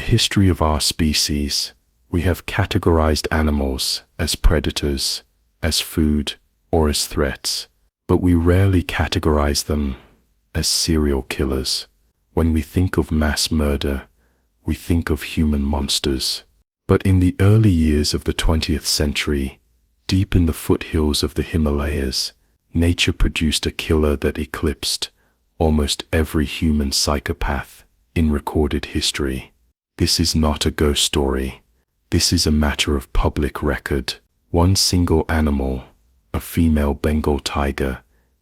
history of our species, we have categorized animals as predators, as food, or as threats, but we rarely categorize them as serial killers. When we think of mass murder, we think of human monsters. But in the early years of the 20th century, deep in the foothills of the Himalayas, nature produced a killer that eclipsed almost every human psychopath in recorded history. This is not a ghost story. This is a matter of public record. One single animal, a female Bengal tiger,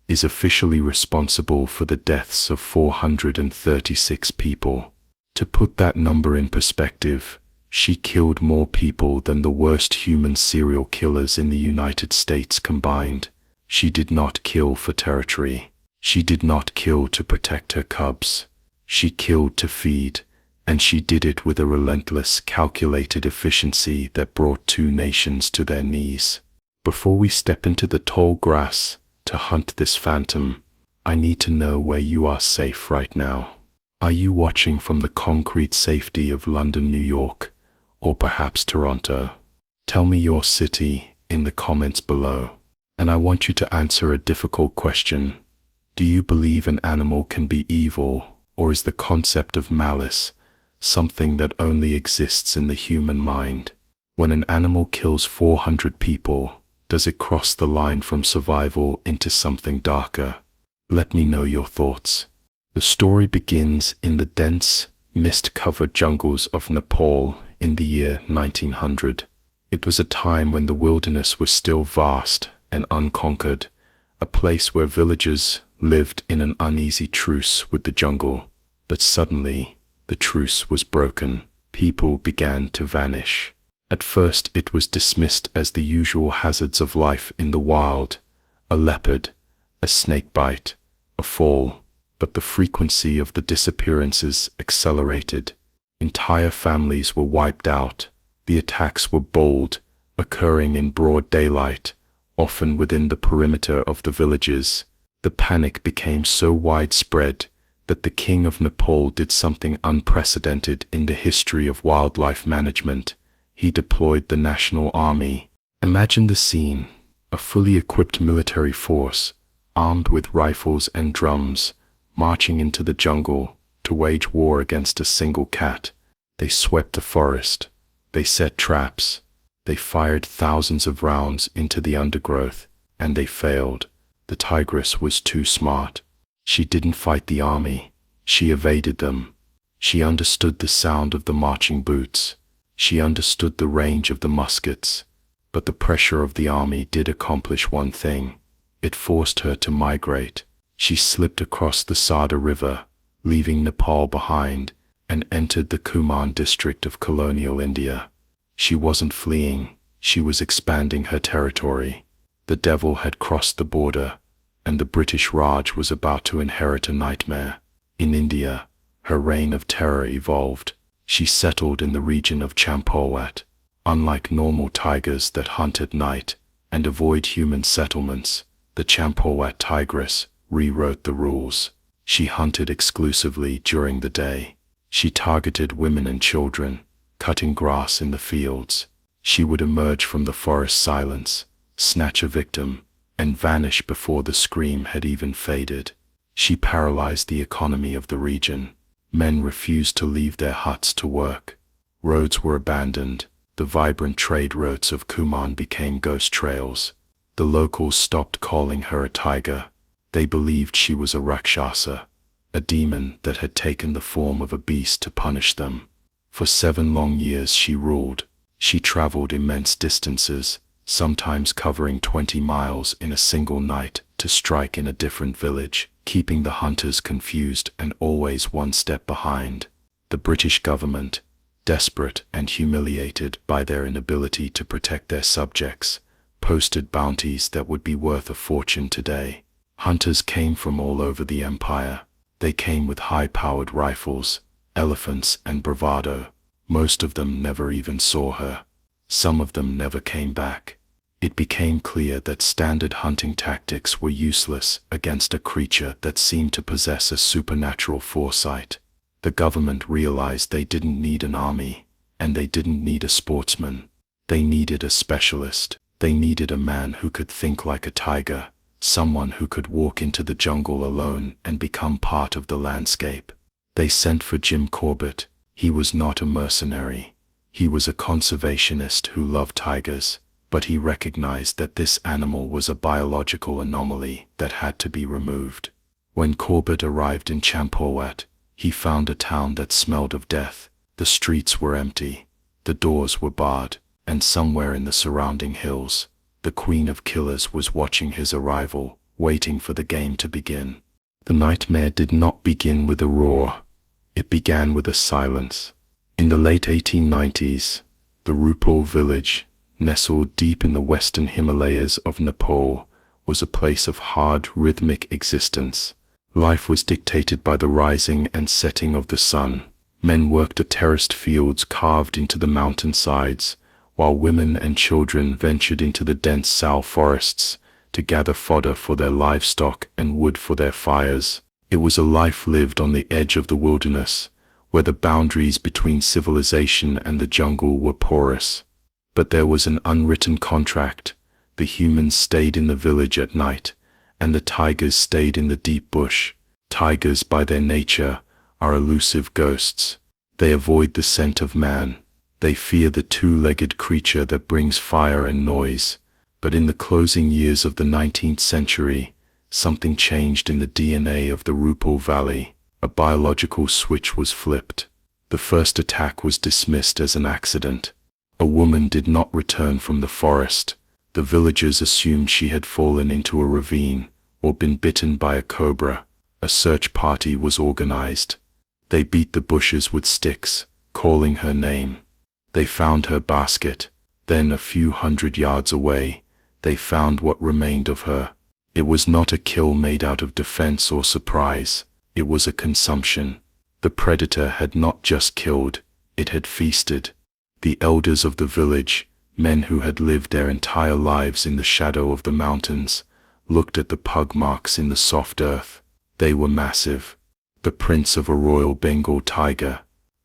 is officially responsible for the deaths of 436 people. To put that number in perspective, she killed more people than the worst human serial killers in the United States combined. She did not kill for territory. She did not kill to protect her cubs. She killed to feed, and she did it with a relentless, calculated efficiency that brought two nations to their knees. Before we step into the tall grass to hunt this phantom, I need to know where you are safe right now. Are you watching from the concrete safety of London, New York, or perhaps Toronto? Tell me your city in the comments below. And I want you to answer a difficult question. Do you believe an animal can be evil, or is the concept of malice something that only exists in the human mind? When an animal kills 400 people, does it cross the line from survival into something darker? Let me know your thoughts. The story begins in the dense, mist-covered jungles of Nepal in the year 1900. It was a time when the wilderness was still vast and unconquered, a place where villagers lived in an uneasy truce with the jungle. But suddenly, the truce was broken. People began to vanish. At first it was dismissed as the usual hazards of life in the wild, a leopard, a snake bite, a fall, but the frequency of the disappearances accelerated. Entire families were wiped out. The attacks were bold, occurring in broad daylight, often within the perimeter of the villages. The panic became so widespread that the king of Nepal did something unprecedented in the history of wildlife management. He deployed the National Army. Imagine the scene: a fully equipped military force, armed with rifles and drums, marching into the jungle to wage war against a single cat. They swept the forest. They set traps. They fired thousands of rounds into the undergrowth, and they failed. The tigress was too smart. She didn't fight the army. She evaded them. She understood the sound of the marching boots. She understood the range of the muskets. But the pressure of the army did accomplish one thing. It forced her to migrate. She slipped across the Sada River, leaving Nepal behind, and entered the Kumaon district of colonial India. She wasn't fleeing. She was expanding her territory. The devil had crossed the border, and the British Raj was about to inherit a nightmare. In India, her reign of terror evolved. She settled in the region of Champawat. Unlike normal tigers that hunt at night and avoid human settlements, the Champawat Tigress rewrote the rules. She hunted exclusively during the day. She targeted women and children, cutting grass in the fields. She would emerge from the forest silence, snatch a victim, and vanish before the scream had even faded. She paralyzed the economy of the region. Men refused to leave their huts to work. Roads were abandoned. The vibrant trade routes of Kumaon became ghost trails. The locals stopped calling her a tiger. They believed she was a rakshasa, a demon that had taken the form of a beast to punish them. For 7 long years she ruled. She traveled immense distances, sometimes covering 20 miles in a single night to strike in a different village, keeping the hunters confused and always one step behind. The British government, desperate and humiliated by their inability to protect their subjects, posted bounties that would be worth a fortune today. Hunters came from all over the empire. They came with high-powered rifles, elephants, and bravado. Most of them never even saw her. Some of them never came back. It became clear that standard hunting tactics were useless against a creature that seemed to possess a supernatural foresight. The government realized they didn't need an army, and they didn't need a sportsman. They needed a specialist. They needed a man who could think like a tiger, someone who could walk into the jungle alone and become part of the landscape. They sent for Jim Corbett. He was not a mercenary. He was a conservationist who loved tigers, but he recognized that this animal was a biological anomaly that had to be removed. When Corbett arrived in Champawat, he found a town that smelled of death. The streets were empty, the doors were barred, and somewhere in the surrounding hills, the Queen of Killers was watching his arrival, waiting for the game to begin. The nightmare did not begin with a roar. It began with a silence. In the late 1890s, the Rupal village, nestled deep in the western Himalayas of Nepal, was a place of hard, rhythmic existence. Life was dictated by the rising and setting of the sun. Men worked at terraced fields carved into the mountainsides, while women and children ventured into the dense sal forests to gather fodder for their livestock and wood for their fires. It was a life lived on the edge of the wilderness, where the boundaries between civilization and the jungle were porous. But there was an unwritten contract. The humans stayed in the village at night, and the tigers stayed in the deep bush. Tigers, by their nature, are elusive ghosts. They avoid the scent of man. They fear the two-legged creature that brings fire and noise. But in the closing years of the 19th century, something changed in the DNA of the Rupal Valley. A biological switch was flipped. The first attack was dismissed as an accident. A woman did not return from the forest. The villagers assumed she had fallen into a ravine or been bitten by a cobra. A search party was organized. They beat the bushes with sticks, calling her name. They found her basket. Then, a few hundred yards away, they found what remained of her. It was not a kill made out of defense or surprise. It was a consumption. The predator had not just killed, it had feasted. The elders of the village, men who had lived their entire lives in the shadow of the mountains, looked at the pug marks in the soft earth. They were massive. The prints of a royal Bengal tiger.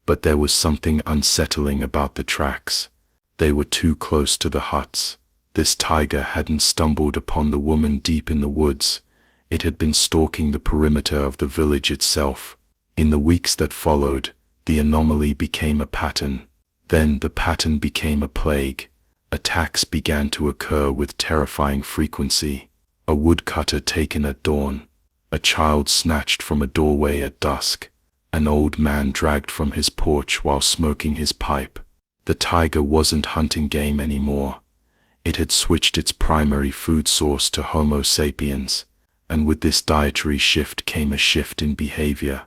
But there was something unsettling about the tracks. They were too close to the huts. This tiger hadn't stumbled upon the woman deep in the woods. It had been stalking the perimeter of the village itself. In the weeks that followed, the anomaly became a pattern. Then the pattern became a plague. Attacks began to occur with terrifying frequency. A woodcutter taken at dawn. A child snatched from a doorway at dusk. An old man dragged from his porch while smoking his pipe. The tiger wasn't hunting game anymore. It had switched its primary food source to Homo sapiens, and with this dietary shift came a shift in behavior.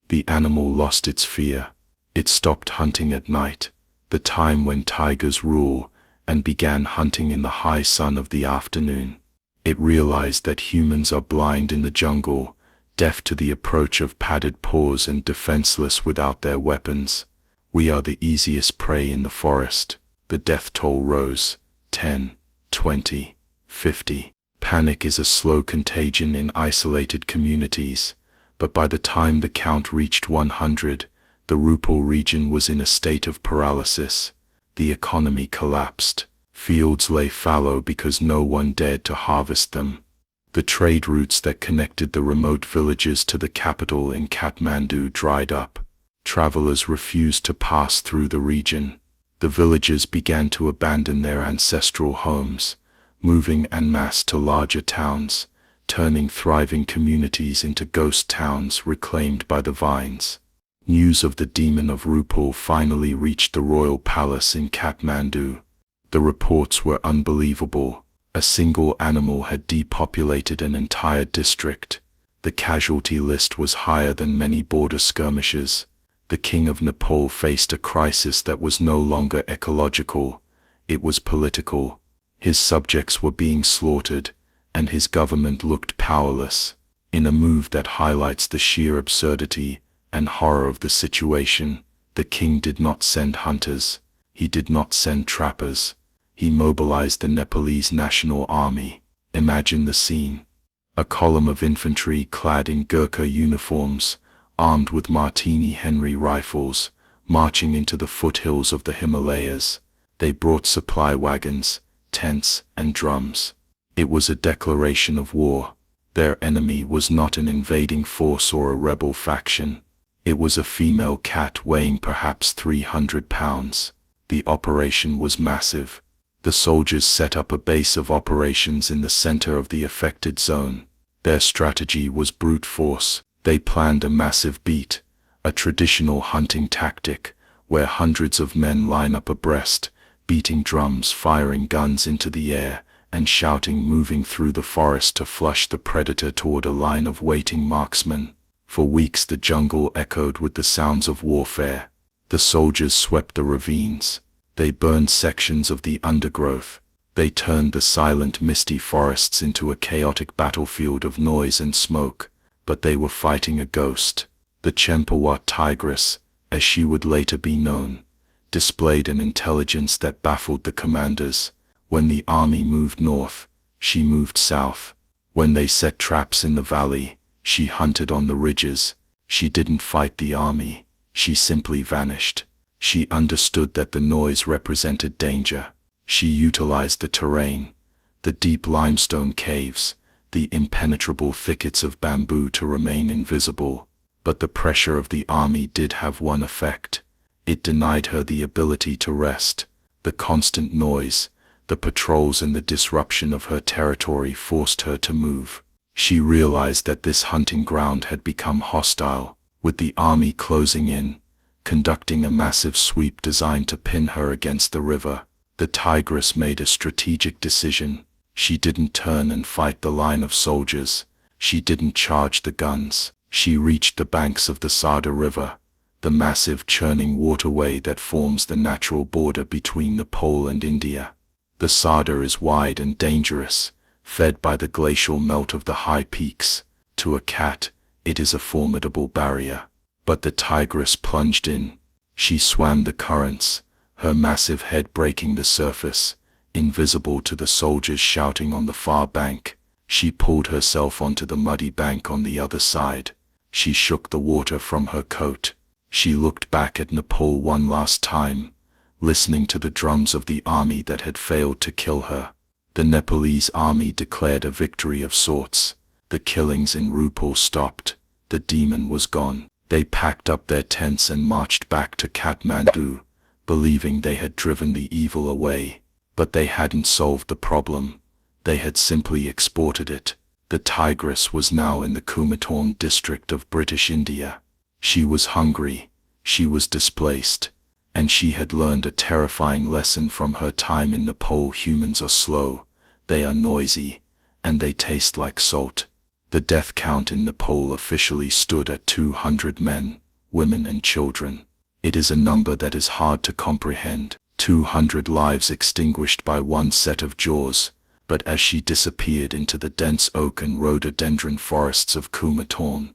The animal lost its fear. It stopped hunting at night, the time when tigers rule, and began hunting in the high sun of the afternoon. It realized that humans are blind in the jungle, deaf to the approach of padded paws and defenseless without their weapons. We are the easiest prey in the forest. The death toll rose. 10, 20, 50. Panic is a slow contagion in isolated communities, but by the time the count reached 100, the Rupal region was in a state of paralysis. The economy collapsed. Fields lay fallow because no one dared to harvest them. The trade routes that connected the remote villages to the capital in Kathmandu dried up. Travelers refused to pass through the region. The villagers began to abandon their ancestral homes, moving en masse to larger towns, turning thriving communities into ghost towns reclaimed by the vines. News of the demon of Rupal finally reached the royal palace in Kathmandu. The reports were unbelievable. A single animal had depopulated an entire district. The casualty list was higher than many border skirmishes. The king of Nepal faced a crisis that was no longer ecological, it was political. His subjects were being slaughtered, and his government looked powerless. In a move that highlights the sheer absurdity and horror of the situation, the king did not send hunters. He did not send trappers. He mobilized the Nepalese National Army. Imagine the scene. A column of infantry clad in Gurkha uniforms, armed with Martini Henry rifles, marching into the foothills of the Himalayas. They brought supply wagons, tents, and drums. It was a declaration of war. Their enemy was not an invading force or a rebel faction. It was a female cat weighing perhaps 300 pounds. The operation was massive. The soldiers set up a base of operations in the center of the affected zone. Their strategy was brute force. They planned a massive beat, a traditional hunting tactic, where hundreds of men line up abreast, beating drums, firing guns into the air, and shouting, moving through the forest to flush the predator toward a line of waiting marksmen. For weeks the jungle echoed with the sounds of warfare. The soldiers swept the ravines. They burned sections of the undergrowth. They turned the silent, misty forests into a chaotic battlefield of noise and smoke. But they were fighting a ghost. The Champawat Tigress, as she would later be known, displayed an intelligence that baffled the commanders. When the army moved north, she moved south. When they set traps in the valley, she hunted on the ridges. She didn't fight the army. She simply vanished. She understood that the noise represented danger. She utilized the terrain, the deep limestone caves, the impenetrable thickets of bamboo to remain invisible. But the pressure of the army did have one effect. It denied her the ability to rest. The constant noise, the patrols and the disruption of her territory forced her to move. She realized that this hunting ground had become hostile, with the army closing in, conducting a massive sweep designed to pin her against the river. The Tigress made a strategic decision. She didn't turn and fight the line of soldiers. She didn't charge the guns. She reached the banks of the Sada River, the massive churning waterway that forms the natural border between Nepal and India. The Sada is wide and dangerous, fed by the glacial melt of the high peaks. To a cat, it is a formidable barrier. But the Tigress plunged in. She swam the currents, her massive head breaking the surface, invisible to the soldiers shouting on the far bank. She pulled herself onto the muddy bank on the other side. She shook the water from her coat. She looked back at Nepal one last time, listening to the drums of the army that had failed to kill her. The Nepalese army declared a victory of sorts. The killings in Rupal stopped. The demon was gone. They packed up their tents and marched back to Kathmandu, believing they had driven the evil away. But they hadn't solved the problem. They had simply exported it. The Tigress was now in the Kumaon district of British India. She was hungry, she was displaced, and she had learned a terrifying lesson from her time in Nepal. Humans are slow, they are noisy, and they taste like salt. The death count in Nepal officially stood at 200 men, women and children. It is a number that is hard to comprehend. 200 lives extinguished by one set of jaws. But as she disappeared into the dense oak and rhododendron forests of Kumaon,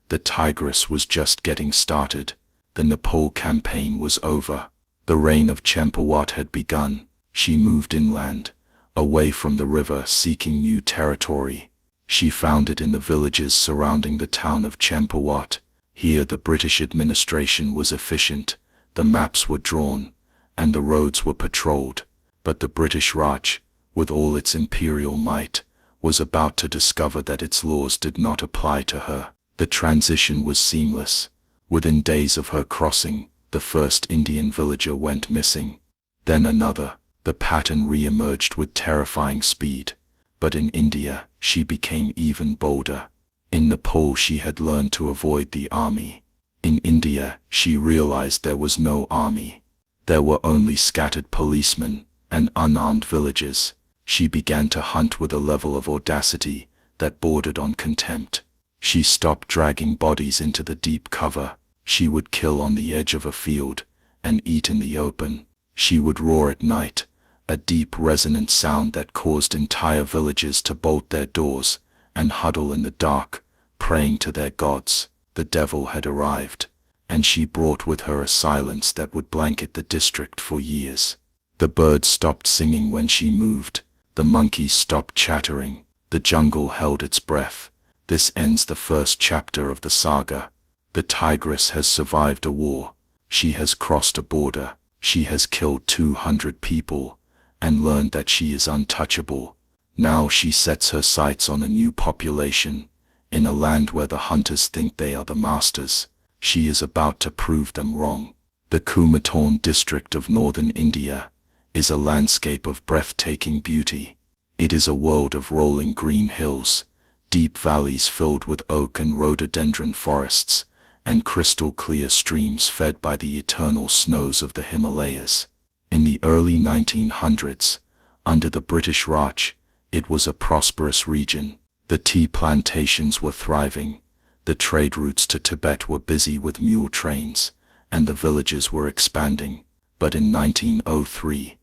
the Tigress was just getting started. The Nepal campaign was over. The reign of Champawat had begun. She moved inland, away from the river, seeking new territory. She found it in the villages surrounding the town of Champawat. Here the British administration was efficient, the maps were drawn, and the roads were patrolled. But the British Raj, with all its imperial might, was about to discover that its laws did not apply to her. The transition was seamless. Within days of her crossing, the first Indian villager went missing. Then another. The pattern re-emerged with terrifying speed. But in India, she became even bolder. In Nepal she had learned to avoid the army. In India, she realized there was no army. There were only scattered policemen and unarmed villagers. She began to hunt with a level of audacity that bordered on contempt. She stopped dragging bodies into the deep cover. She would kill on the edge of a field and eat in the open. She would roar at night, a deep resonant sound that caused entire villages to bolt their doors and huddle in the dark, praying to their gods. The devil had arrived, and she brought with her a silence that would blanket the district for years. The birds stopped singing when she moved. The monkeys stopped chattering. The jungle held its breath. This ends the first chapter of the saga. The tigress has survived a war. She has crossed a border. She has killed 200 people and learned that she is untouchable. Now she sets her sights on a new population. In a land where the hunters think they are the masters, she is about to prove them wrong. The Kumaon district of northern India is a landscape of breathtaking beauty. It is a world of rolling green hills, deep valleys filled with oak and rhododendron forests, and crystal-clear streams fed by the eternal snows of the Himalayas. In the early 1900s, under the British Raj, it was a prosperous region. The tea plantations were thriving, the trade routes to Tibet were busy with mule trains, and the villages were expanding. But in 1903,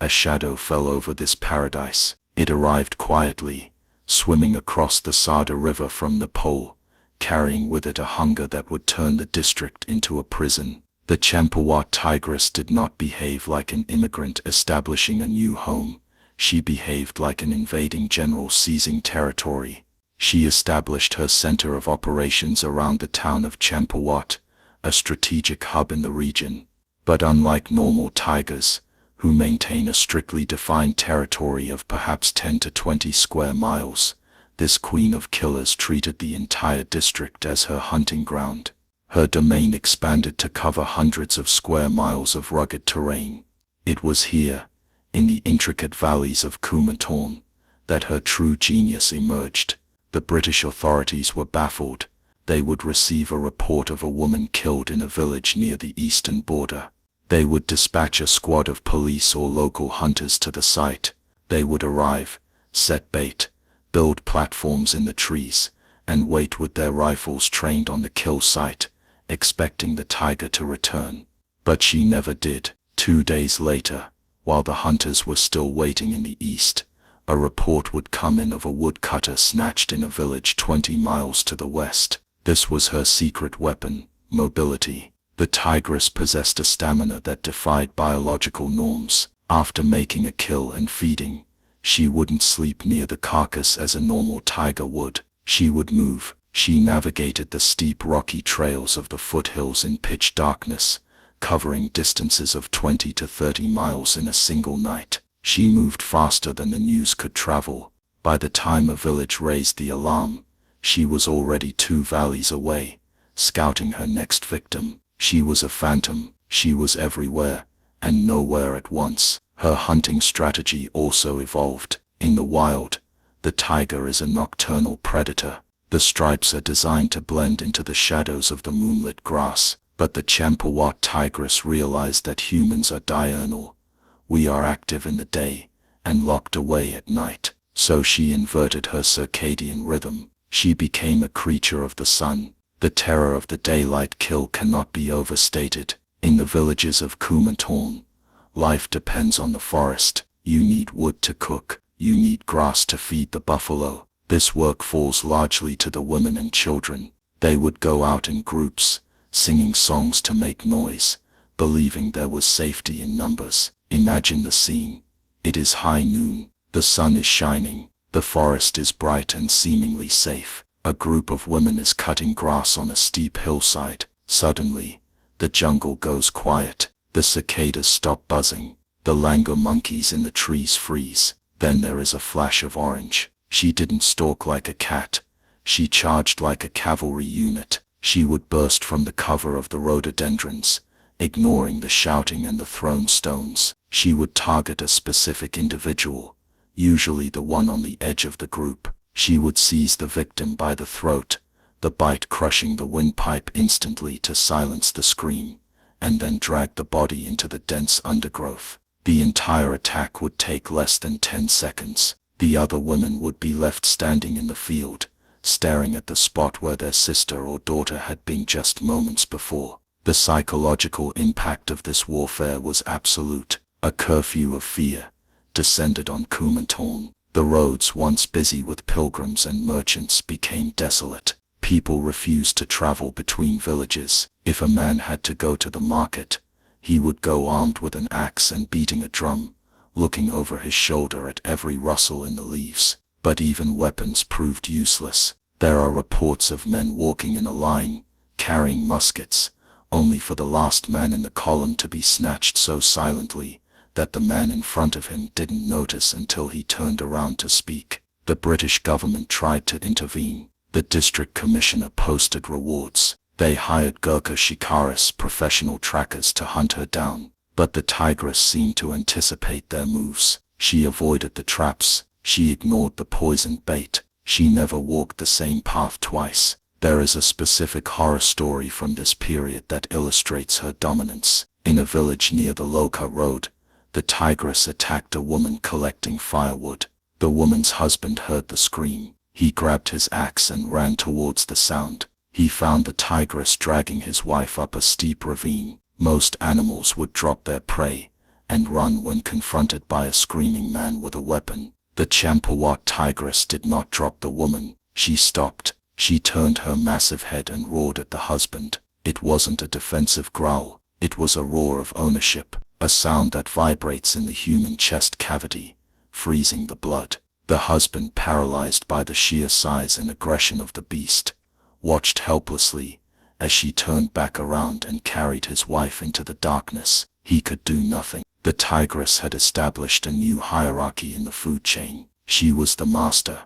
a shadow fell over this paradise. It arrived quietly, swimming across the Sada River from Nepal, carrying with it a hunger that would turn the district into a prison. The Champawat Tigress did not behave like an immigrant establishing a new home. She behaved like an invading general seizing territory. She established her center of operations around the town of Champawat, a strategic hub in the region. But unlike normal tigers, who maintain a strictly defined territory of perhaps 10 to 20 square miles, this queen of killers treated the entire district as her hunting ground. Her domain expanded to cover hundreds of square miles of rugged terrain. It was here, in the intricate valleys of Kumaon, that her true genius emerged. The British authorities were baffled. They would receive a report of a woman killed in a village near the eastern border. They would dispatch a squad of police or local hunters to the site. They would arrive, set bait, build platforms in the trees, and wait with their rifles trained on the kill site, expecting the tiger to return. But she never did. 2 days later, while the hunters were still waiting in the east, a report would come in of a woodcutter snatched in a village 20 miles to the west. This was her secret weapon, mobility. The tigress possessed a stamina that defied biological norms. After making a kill and feeding, she wouldn't sleep near the carcass as a normal tiger would. She would move. She navigated the steep rocky trails of the foothills in pitch darkness, covering distances of 20 to 30 miles in a single night. She moved faster than the news could travel. By the time a village raised the alarm, she was already 2 valleys away, scouting her next victim. She was a phantom. She was everywhere, and nowhere at once. Her hunting strategy also evolved. In the wild, the tiger is a nocturnal predator. The stripes are designed to blend into the shadows of the moonlit grass. But the Champawat Tigress realized that humans are diurnal. We are active in the day and locked away at night. So she inverted her circadian rhythm. She became a creature of the sun. The terror of the daylight kill cannot be overstated. In the villages of Kumaon, life depends on the forest. You need wood to cook. You need grass to feed the buffalo. This work falls largely to the women and children. They would go out in groups, singing songs to make noise, believing there was safety in numbers. Imagine the scene. It is high noon. The sun is shining. The forest is bright and seemingly safe. A group of women is cutting grass on a steep hillside. Suddenly, the jungle goes quiet. The cicadas stop buzzing. The langur monkeys in the trees freeze. Then there is a flash of orange. She didn't stalk like a cat. She charged like a cavalry unit. She would burst from the cover of the rhododendrons, ignoring the shouting and the thrown stones. She would target a specific individual, usually the one on the edge of the group. She would seize the victim by the throat, the bite crushing the windpipe instantly to silence the scream, and then drag the body into the dense undergrowth. The entire attack would take less than 10 seconds. The other women would be left standing in the field, staring at the spot where their sister or daughter had been just moments before. The psychological impact of this warfare was absolute. A curfew of fear descended on Kumaon. The roads, once busy with pilgrims and merchants, became desolate. People refused to travel between villages. If a man had to go to the market, he would go armed with an axe and beating a drum, looking over his shoulder at every rustle in the leaves. But even weapons proved useless. There are reports of men walking in a line, carrying muskets, only for the last man in the column to be snatched so silently that the man in front of him didn't notice until he turned around to speak. The British government tried to intervene. The district commissioner posted rewards. They hired Gurkha shikaris, professional trackers, to hunt her down. But the tigress seemed to anticipate their moves. She avoided the traps. She ignored the poisoned bait. She never walked the same path twice. There is a specific horror story from this period that illustrates her dominance. In a village near the Lokha road, the tigress attacked a woman collecting firewood. The woman's husband heard the scream. He grabbed his axe and ran towards the sound. He found the tigress dragging his wife up a steep ravine. Most animals would drop their prey and run when confronted by a screaming man with a weapon. The Champawat Tigress did not drop the woman. She stopped. She turned her massive head and roared at the husband. It wasn't a defensive growl. It was a roar of ownership, a sound that vibrates in the human chest cavity, freezing the blood. The husband, paralyzed by the sheer size and aggression of the beast, watched helplessly as she turned back around and carried his wife into the darkness. He could do nothing. The tigress had established a new hierarchy in the food chain. She was the master.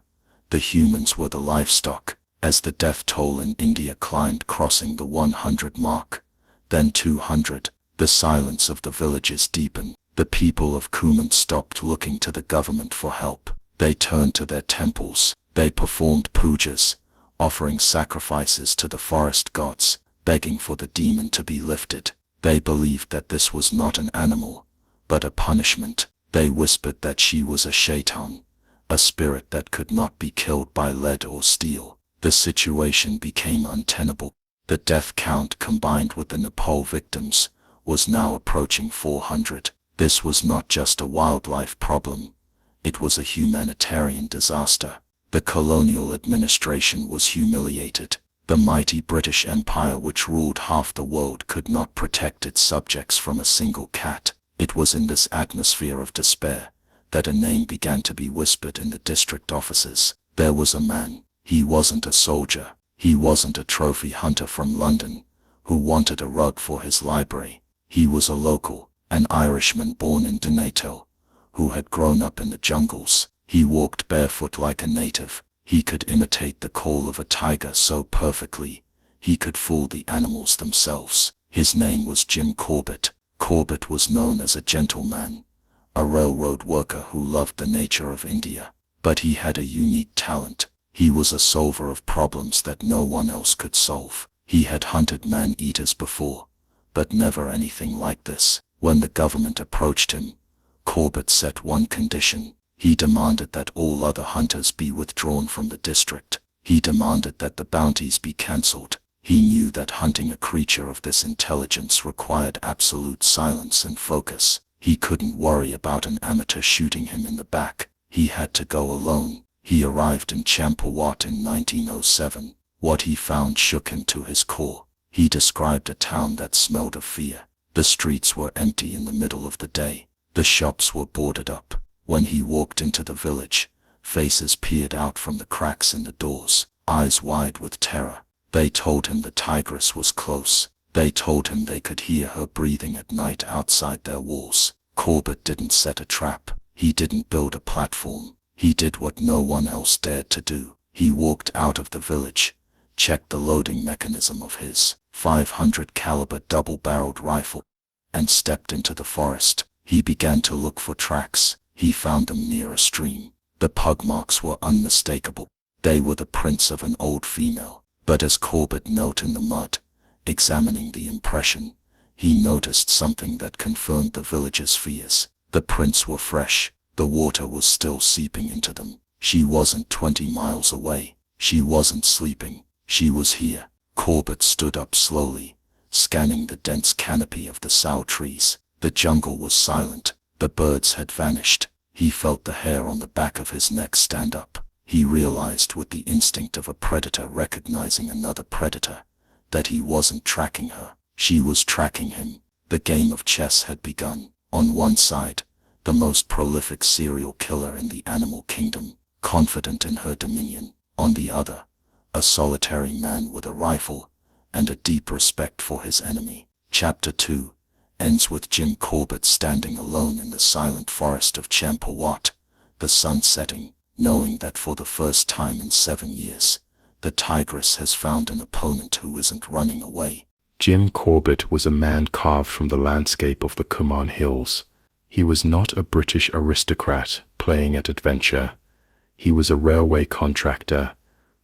The humans were the livestock. As the death toll in India climbed, crossing the 100 mark, then 200, the silence of the villages deepened. The people of Kumaon stopped looking to the government for help. They turned to their temples. They performed pujas, offering sacrifices to the forest gods, begging for the demon to be lifted. They believed that this was not an animal, but a punishment. They whispered that she was a shaitan, a spirit that could not be killed by lead or steel. The situation became untenable. The death count, combined with the Nepal victims, was now approaching 400. This was not just a wildlife problem. It was a humanitarian disaster. The colonial administration was humiliated. The mighty British Empire, which ruled half the world, could not protect its subjects from a single cat. It was in this atmosphere of despair that a name began to be whispered in the district offices. There was a man. He wasn't a soldier. He wasn't a trophy hunter from London who wanted a rug for his library. He was a local, an Irishman born in Donato, who had grown up in the jungles. He walked barefoot like a native. He could imitate the call of a tiger so perfectly, he could fool the animals themselves. His name was Jim Corbett. Corbett was known as a gentleman, a railroad worker who loved the nature of India. But he had a unique talent. He was a solver of problems that no one else could solve. He had hunted man-eaters before, but never anything like this. When the government approached him, Corbett set one condition. He demanded that all other hunters be withdrawn from the district. He demanded that the bounties be cancelled. He knew that hunting a creature of this intelligence required absolute silence and focus. He couldn't worry about an amateur shooting him in the back. He had to go alone. He arrived in Champawat in 1907. What he found shook him to his core. He described a town that smelled of fear. The streets were empty in the middle of the day. The shops were boarded up. When he walked into the village, faces peered out from the cracks in the doors, eyes wide with terror. They told him the tigress was close. They told him they could hear her breathing at night outside their walls. Corbett didn't set a trap. He didn't build a platform. He did what no one else dared to do. He walked out of the village, checked the loading mechanism of his 500 caliber double-barreled rifle, and stepped into the forest. He began to look for tracks. He found them near a stream. The pug marks were unmistakable. They were the prints of an old female. But as Corbett knelt in the mud, examining the impression, he noticed something that confirmed the villagers' fears. The prints were fresh. The water was still seeping into them. She wasn't 20 miles away. She wasn't sleeping. She was here. Corbett stood up slowly, scanning the dense canopy of the sow trees. The jungle was silent. The birds had vanished. He felt the hair on the back of his neck stand up. He realized, with the instinct of a predator recognizing another predator, that he wasn't tracking her. She was tracking him. The game of chess had begun. On one side, the most prolific serial killer in the animal kingdom, confident in her dominion. On the other, a solitary man with a rifle and a deep respect for his enemy. Chapter 2 ends with Jim Corbett standing alone in the silent forest of Champawat, the sun setting, knowing that for the first time in 7 years, the Tigress has found an opponent who isn't running away. Jim Corbett was a man carved from the landscape of the Kumaon Hills. He was not a British aristocrat playing at adventure. He was a railway contractor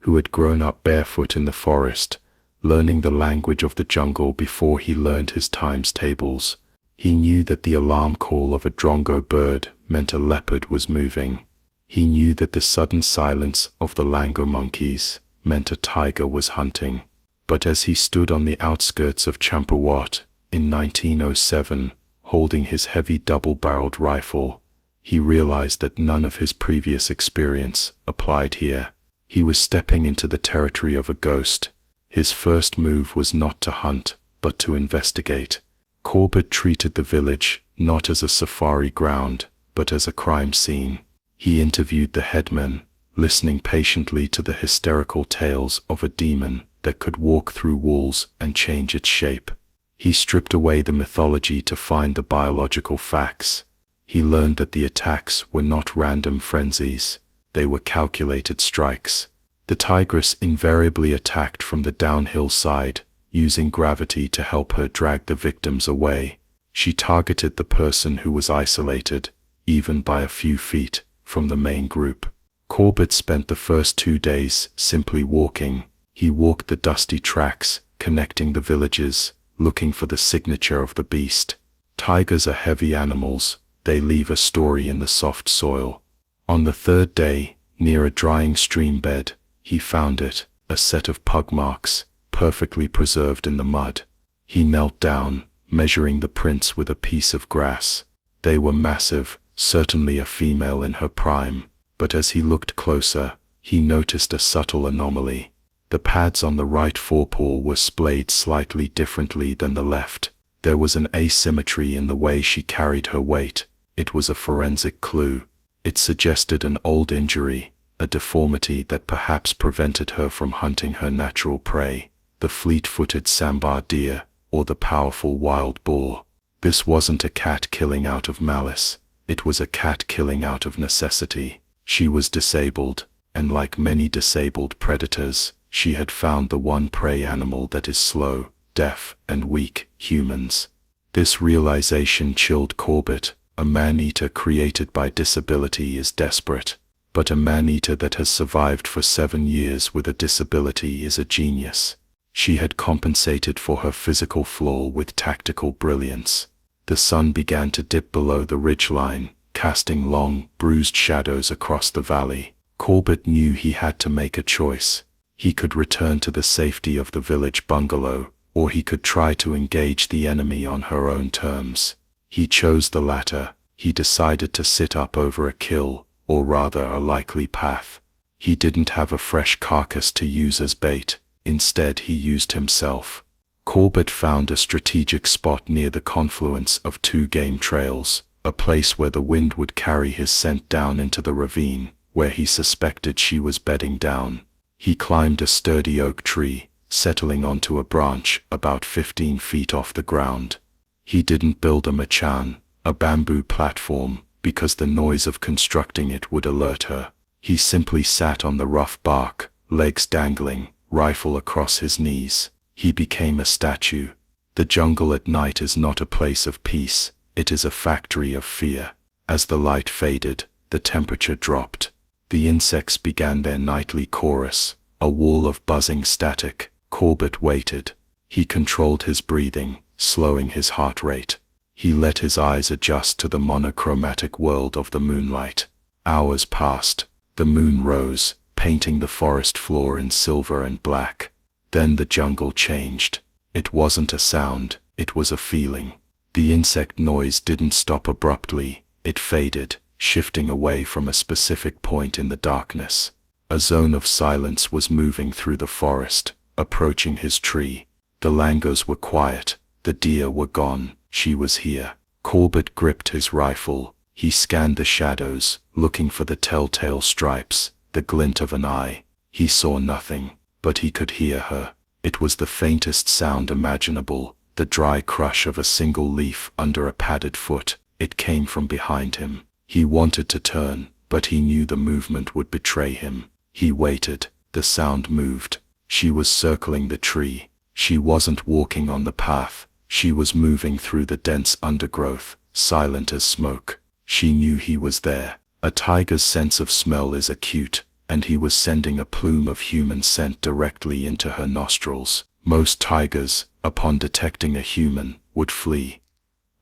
who had grown up barefoot in the forest, learning the language of the jungle before he learned his times tables. He knew that the alarm call of a drongo bird meant a leopard was moving. He knew that the sudden silence of the lango monkeys meant a tiger was hunting. But as he stood on the outskirts of Champawat in 1907, holding his heavy double-barreled rifle, he realized that none of his previous experience applied here. He was stepping into the territory of a ghost. His first move was not to hunt, but to investigate. Corbett treated the village not as a safari ground, but as a crime scene. He interviewed the headman, listening patiently to the hysterical tales of a demon that could walk through walls and change its shape. He stripped away the mythology to find the biological facts. He learned that the attacks were not random frenzies, they were calculated strikes. The tigress invariably attacked from the downhill side, using gravity to help her drag the victims away. She targeted the person who was isolated, even by a few feet, from the main group. Corbett spent the first 2 days simply walking. He walked the dusty tracks, connecting the villages, looking for the signature of the beast. Tigers are heavy animals, they leave a story in the soft soil. On the 3rd day, near a drying stream bed, he found it, a set of pug marks, perfectly preserved in the mud. He knelt down, measuring the prints with a piece of grass. They were massive, certainly a female in her prime, but as he looked closer, he noticed a subtle anomaly. The pads on the right forepaw were splayed slightly differently than the left. There was an asymmetry in the way she carried her weight. It was a forensic clue. It suggested an old injury, a deformity that perhaps prevented her from hunting her natural prey, the fleet-footed sambar deer, or the powerful wild boar. This wasn't a cat killing out of malice. It was a cat killing out of necessity. She was disabled, and like many disabled predators, she had found the one prey animal that is slow, deaf, and weak, humans. This realization chilled Corbett. A man-eater created by disability is desperate, but a man-eater that has survived for 7 years with a disability is a genius. She had compensated for her physical flaw with tactical brilliance. The sun began to dip below the ridgeline, casting long, bruised shadows across the valley. Corbett knew he had to make a choice. He could return to the safety of the village bungalow, or he could try to engage the enemy on her own terms. He chose the latter. He decided to sit up over a kill, or rather a likely path. He didn't have a fresh carcass to use as bait. Instead he used himself. Corbett found a strategic spot near the confluence of 2 game trails, a place where the wind would carry his scent down into the ravine, where he suspected she was bedding down. He climbed a sturdy oak tree, settling onto a branch about 15 feet off the ground. He didn't build a machan, a bamboo platform, because the noise of constructing it would alert her. He simply sat on the rough bark, legs dangling, rifle across his knees. He became a statue. The jungle at night is not a place of peace, it is a factory of fear. As the light faded, the temperature dropped. The insects began their nightly chorus, a wall of buzzing static. Corbett waited. He controlled his breathing, slowing his heart rate. He let his eyes adjust to the monochromatic world of the moonlight. Hours passed. The moon rose, painting the forest floor in silver and black. Then the jungle changed. It wasn't a sound, it was a feeling. The insect noise didn't stop abruptly, it faded, shifting away from a specific point in the darkness. A zone of silence was moving through the forest, approaching his tree. The langurs were quiet, the deer were gone, she was here. Corbett gripped his rifle. He scanned the shadows, looking for the telltale stripes, the glint of an eye. He saw nothing, but he could hear her. It was the faintest sound imaginable, the dry crush of a single leaf under a padded foot. It came from behind him. He wanted to turn, but he knew the movement would betray him. He waited. The sound moved. She was circling the tree. She wasn't walking on the path. She was moving through the dense undergrowth, silent as smoke. She knew he was there. A tiger's sense of smell is acute, and he was sending a plume of human scent directly into her nostrils. Most tigers, upon detecting a human, would flee.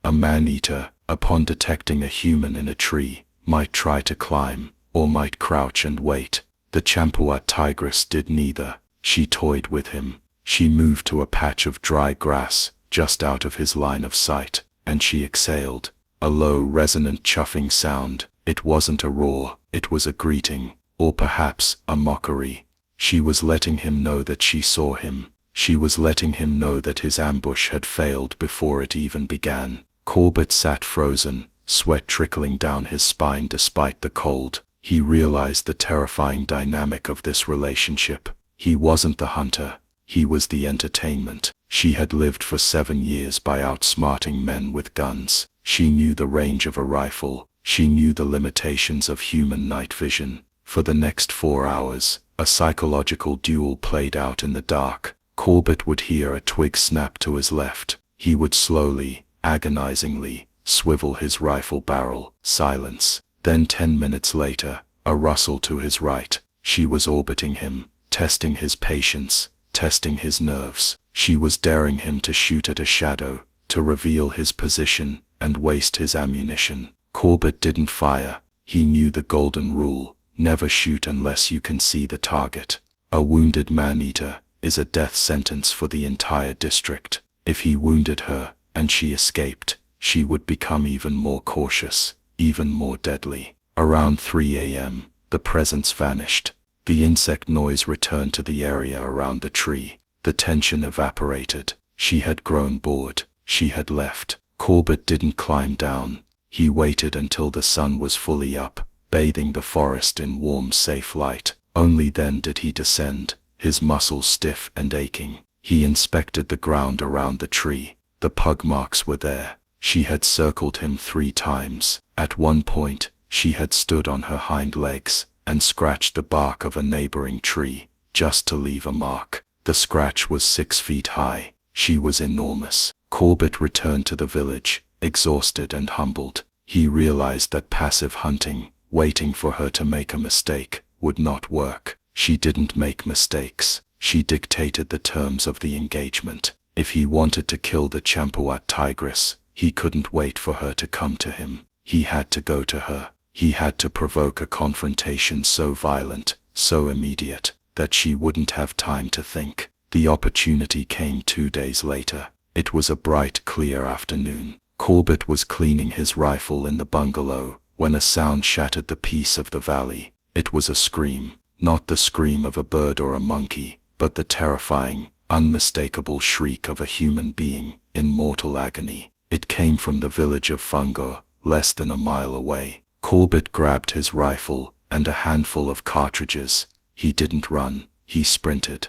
A man-eater, upon detecting a human in a tree, might try to climb, or might crouch and wait. The Champawat Tigress did neither. She toyed with him. She moved to a patch of dry grass, just out of his line of sight, and she exhaled. A low, resonant chuffing sound. It wasn't a roar, it was a greeting, or perhaps a mockery. She was letting him know that she saw him. She was letting him know that his ambush had failed before it even began. Corbett sat frozen, sweat trickling down his spine despite the cold. He realized the terrifying dynamic of this relationship. He wasn't the hunter. He was the entertainment. She had lived for 7 years by outsmarting men with guns. She knew the range of a rifle. She knew the limitations of human night vision. For the next 4 hours, a psychological duel played out in the dark. Corbett would hear a twig snap to his left. He would slowly, agonizingly, swivel his rifle barrel. Silence. Then 10 minutes later, a rustle to his right. She was orbiting him, testing his patience, testing his nerves. She was daring him to shoot at a shadow, to reveal his position, and waste his ammunition. Corbett didn't fire. He knew the golden rule: never shoot unless you can see the target. A wounded man-eater is a death sentence for the entire district. If he wounded her, and she escaped, she would become even more cautious, even more deadly. Around 3 a.m., the presence vanished. The insect noise returned to the area around the tree. The tension evaporated. She had grown bored. She had left. Corbett didn't climb down. He waited until the sun was fully up, bathing the forest in warm, safe light. Only then did he descend, his muscles stiff and aching. He inspected the ground around the tree. The pug marks were there. She had circled him 3 times. At one point, she had stood on her hind legs and scratched the bark of a neighboring tree, just to leave a mark. The scratch was 6 feet high. She was enormous. Corbett returned to the village, exhausted and humbled. He realized that passive hunting, waiting for her to make a mistake, would not work. She didn't make mistakes. She dictated the terms of the engagement. If he wanted to kill the Champawat Tigress, he couldn't wait for her to come to him. He had to go to her. He had to provoke a confrontation so violent, so immediate, that she wouldn't have time to think. The opportunity came 2 days later. It was a bright, clear afternoon. Corbett was cleaning his rifle in the bungalow when a sound shattered the peace of the valley. It was a scream, not the scream of a bird or a monkey, but the terrifying, unmistakable shriek of a human being in mortal agony. It came from the village of Fungo, less than a mile away. Corbett grabbed his rifle and a handful of cartridges. He didn't run, he sprinted.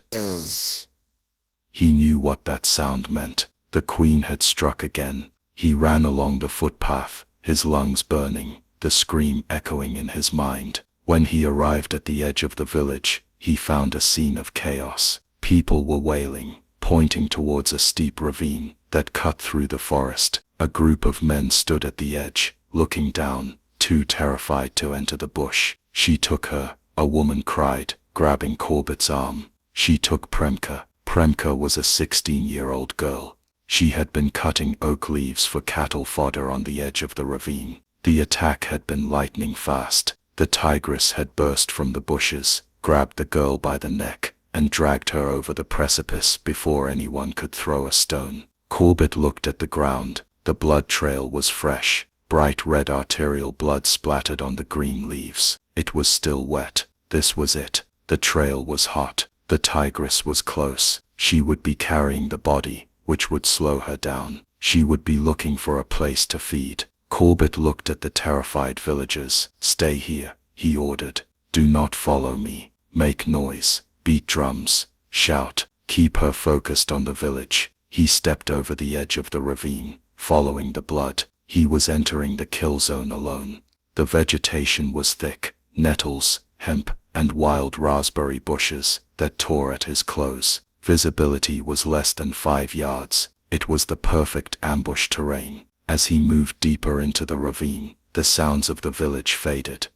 He knew what that sound meant. The Queen had struck again. He ran along the footpath, his lungs burning, the scream echoing in his mind. When he arrived at the edge of the village, he found a scene of chaos. People were wailing, pointing towards a steep ravine that cut through the forest. A group of men stood at the edge, looking down, too terrified to enter the bush. She took her, a woman cried, grabbing Corbett's arm. She took Premka. Premka was a 16-year-old girl. She had been cutting oak leaves for cattle fodder on the edge of the ravine. The attack had been lightning fast. The tigress had burst from the bushes, grabbed the girl by the neck, and dragged her over the precipice before anyone could throw a stone. Corbett looked at the ground. The blood trail was fresh. Bright red arterial blood splattered on the green leaves. It was still wet. This was it. The trail was hot. The tigress was close. She would be carrying the body, which would slow her down. She would be looking for a place to feed. Corbett looked at the terrified villagers. "Stay here," he ordered. "Do not follow me. Make noise. Beat drums. Shout. Keep her focused on the village. He stepped over the edge of the ravine, following the blood. He was entering the kill zone alone. The vegetation was thick, nettles, hemp, and wild raspberry bushes that tore at his clothes. Visibility was less than 5 yards. It was the perfect ambush terrain. As he moved deeper into the ravine, the sounds of the village faded.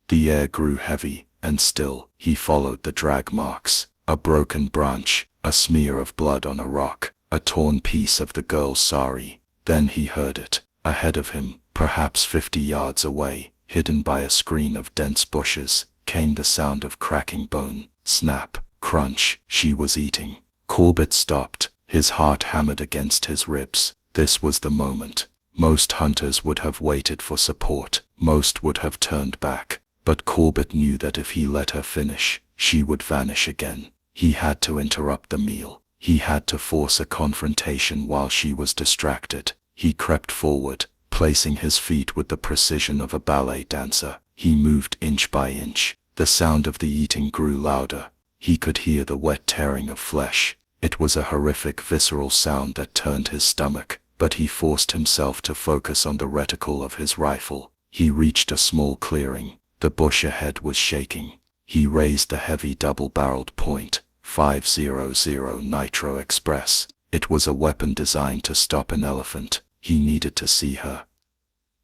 The air grew heavy and still. He followed the drag marks. A broken branch, a smear of blood on a rock, a torn piece of the girl's sari. Then he heard it. Ahead of him, perhaps 50 yards away, hidden by a screen of dense bushes, came the sound of cracking bone. Snap, crunch. She was eating. Corbett stopped, his heart hammered against his ribs. This was the moment. Most hunters would have waited for support. Most would have turned back. But Corbett knew that if he let her finish, she would vanish again. He had to interrupt the meal. He had to force a confrontation while she was distracted. He crept forward, placing his feet with the precision of a ballet dancer. He moved inch by inch. The sound of the eating grew louder. He could hear the wet tearing of flesh. It was a horrific, visceral sound that turned his stomach, but he forced himself to focus on the reticle of his rifle. He reached a small clearing. The bush ahead was shaking. He raised the heavy double-barreled .500 Nitro Express. It was a weapon designed to stop an elephant. He needed to see her.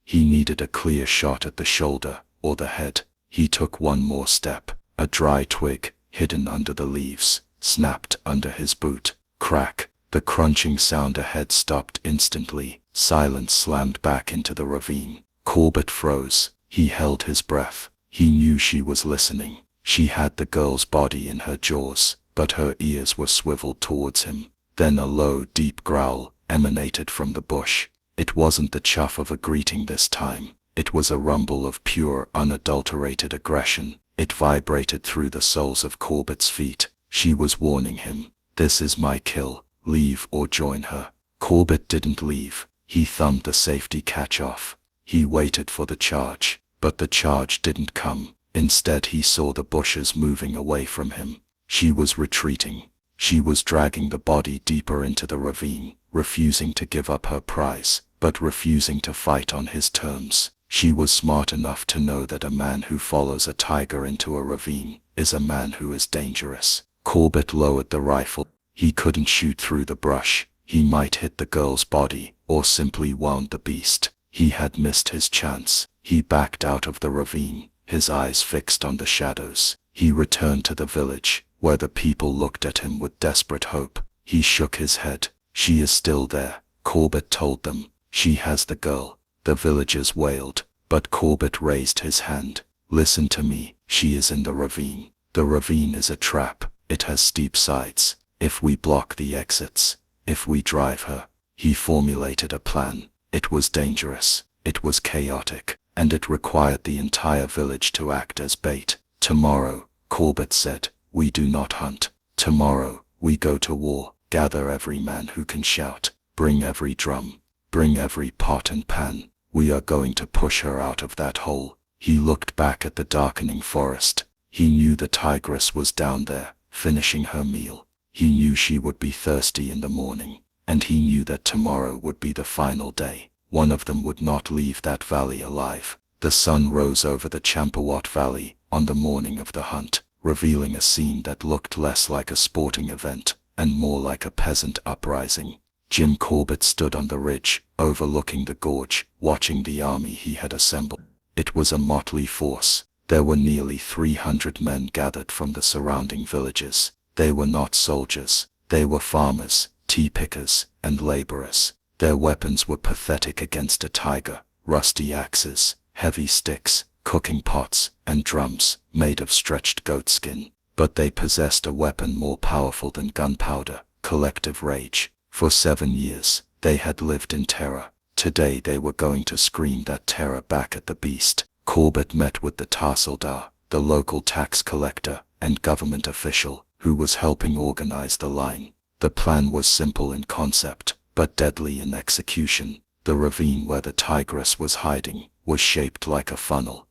He needed a clear shot at the shoulder or the head. He took one more step. A dry twig, hidden under the leaves, snapped under his boot. Crack. The crunching sound ahead stopped instantly. Silence slammed back into the ravine. Corbett froze. He held his breath. He knew she was listening. She had the girl's body in her jaws, but her ears were swiveled towards him. Then a low, deep growl emanated from the bush. It wasn't the chuff of a greeting this time. It was a rumble of pure, unadulterated aggression. It vibrated through the soles of Corbett's feet. She was warning him. This is my kill. Leave or join her. Corbett didn't leave. He thumbed the safety catch off. He waited for the charge, but the charge didn't come. Instead he saw the bushes moving away from him. She was retreating. She was dragging the body deeper into the ravine, refusing to give up her prize, but refusing to fight on his terms. She was smart enough to know that a man who follows a tiger into a ravine is a man who is dangerous. Corbett lowered the rifle. He couldn't shoot through the brush. He might hit the girl's body, or simply wound the beast. He had missed his chance. He backed out of the ravine, his eyes fixed on the shadows. He returned to the village, where the people looked at him with desperate hope. He shook his head. She is still there, Corbett told them. She has the girl. The villagers wailed, but Corbett raised his hand. Listen to me. She is in the ravine. The ravine is a trap. It has steep sides. If we block the exits, if we drive her. He formulated a plan. It was dangerous. It was chaotic, and it required the entire village to act as bait. Tomorrow, Corbett said, we do not hunt. Tomorrow, we go to war. Gather every man who can shout. Bring every drum. Bring every pot and pan. We are going to push her out of that hole. He looked back at the darkening forest. He knew the tigress was down there, finishing her meal. He knew she would be thirsty in the morning, and he knew that tomorrow would be the final day. One of them would not leave that valley alive. The sun rose over the Champawat Valley on the morning of the hunt, revealing a scene that looked less like a sporting event and more like a peasant uprising. Jim Corbett stood on the ridge, overlooking the gorge, watching the army he had assembled. It was a motley force. There were nearly 300 men gathered from the surrounding villages. They were not soldiers. They were farmers, tea pickers, and laborers. Their weapons were pathetic against a tiger: rusty axes, heavy sticks, cooking pots, and drums made of stretched goatskin. But they possessed a weapon more powerful than gunpowder: collective rage. For 7 years, they had lived in terror. Today they were going to scream that terror back at the beast. Corbett met with the Tahsildar, the local tax collector and government official, who was helping organize the line. The plan was simple in concept, but deadly in execution. The ravine where the tigress was hiding was shaped like a funnel.